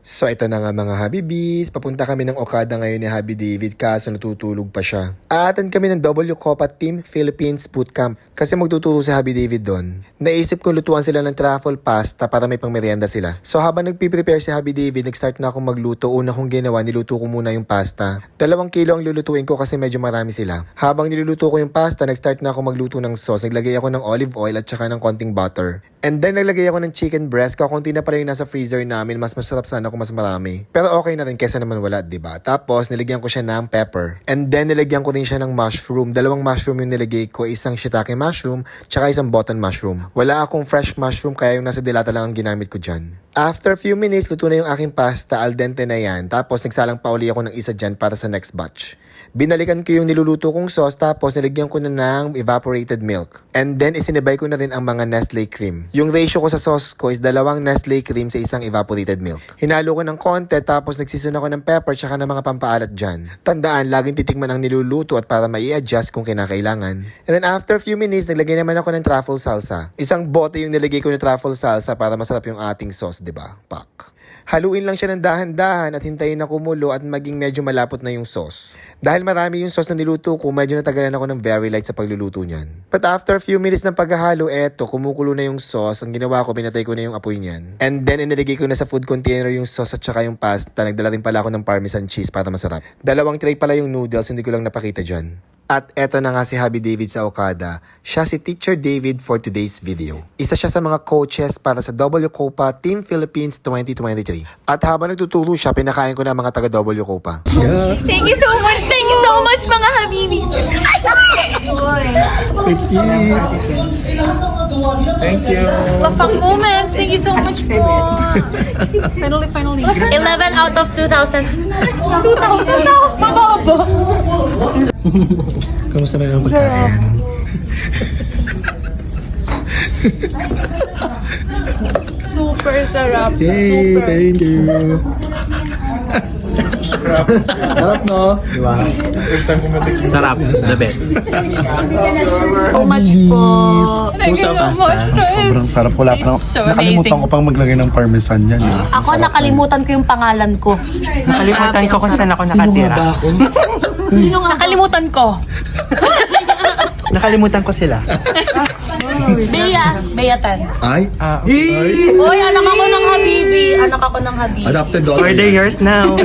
So ito na nga mga Habibis, papunta kami ng Okada ngayon ni Habi David kaso natutulog pa siya. Aaten kami ng W Copa Team Philippines Bootcamp kasi magtuturo si Habi David doon. Naisip kong lutuan sila ng truffle pasta para may pangmerienda sila. So habang nagpiprepare si Habi David, nag-start na akong magluto. Una kong ginawa, niluto ko muna yung pasta. 2 kilo ang lulutuin ko kasi medyo marami sila. Habang niluluto ko yung pasta, nag-start na ako magluto ng sauce. Naglagay ako ng olive oil at saka ng konting butter. And then naglagay ako ng chicken breast. Kakunti na pala yung nasa freezer namin. Mas masarap sana kung mas marami. Pero okay na rin kesa naman wala, diba? Tapos nilagyan ko siya ng pepper. And then nilagyan ko din siya ng mushroom. 2 mushroom yung nilagay ko. Isang shiitake mushroom, tsaka isang button mushroom. Wala akong fresh mushroom kaya yung nasa dilata lang ang ginamit ko dyan. After few minutes, luto na yung aking pasta. Al dente na yan. Tapos nagsalang pa uli ako ng isa dyan para sa next batch. Binalikan ko yung niluluto kong sauce tapos nilagyan ko na ng evaporated milk. And then isinibay ko na rin ang mga Nestle cream. Yung ratio ko sa sauce ko is 2 Nestle cream sa isang evaporated milk. Hinalo ko ng konti tapos nagsisun ako ng pepper tsaka ng mga pampaalat dyan. Tandaan, laging titikman ang niluluto at para mai-adjust kung kinakailangan. And then after few minutes, naglagay naman ako ng truffle salsa. Isang bote yung nilagay ko ng truffle salsa para masarap yung ating sauce, diba? Pak. Haluin lang siya ng dahan-dahan at hintayin na kumulo at maging medyo malapot na yung sauce. Dahil marami yung sauce na niluto ko, medyo natagalan ako ng very light sa pagluluto niyan. But after few minutes ng paghahalo, kumukulo na yung sauce. Ang ginawa ko, pinatay ko na yung apoy niyan. And then, inilagay ko na sa food container yung sauce at saka yung pasta. Nagdala rin pala ako ng parmesan cheese para masarap. 2 tray pala yung noodles, hindi ko lang napakita dyan. At eto na nga si Habi David sa Okada. Siya si Teacher David for today's video. Isa siya sa mga coaches para sa W Copa Team Philippines 2023. At habang nagtuturo siya, pinakain ko na mga taga W Copa. Thank you so much! Thank you so much mga Habibi! Thank you. Lafang moments! Thank you so much po! Finally. 11 out of 2,000. 2,000 ako sa baba! Kamusta ba yung pagkain? Super sarap. Yay! Thank you! Sarap, no? Diba? First time kumatik. Sarap. The best. So much po. Thank you so much. Sobrang sarap. Wala pa. So Nakalimutan amazing. ko pang maglagay ng parmesan yan. Ako nakalimutan ko yung pangalan ko. Nakalimutan ko kung saan ako nakatira. Sino nga? Nakalimutan ko. Nakalimutan ko sila. Bea Tan. Ay? Oy, anak ako ng Habibi. Anak ako ng Habibi. Adopted daughter. Where they yours now?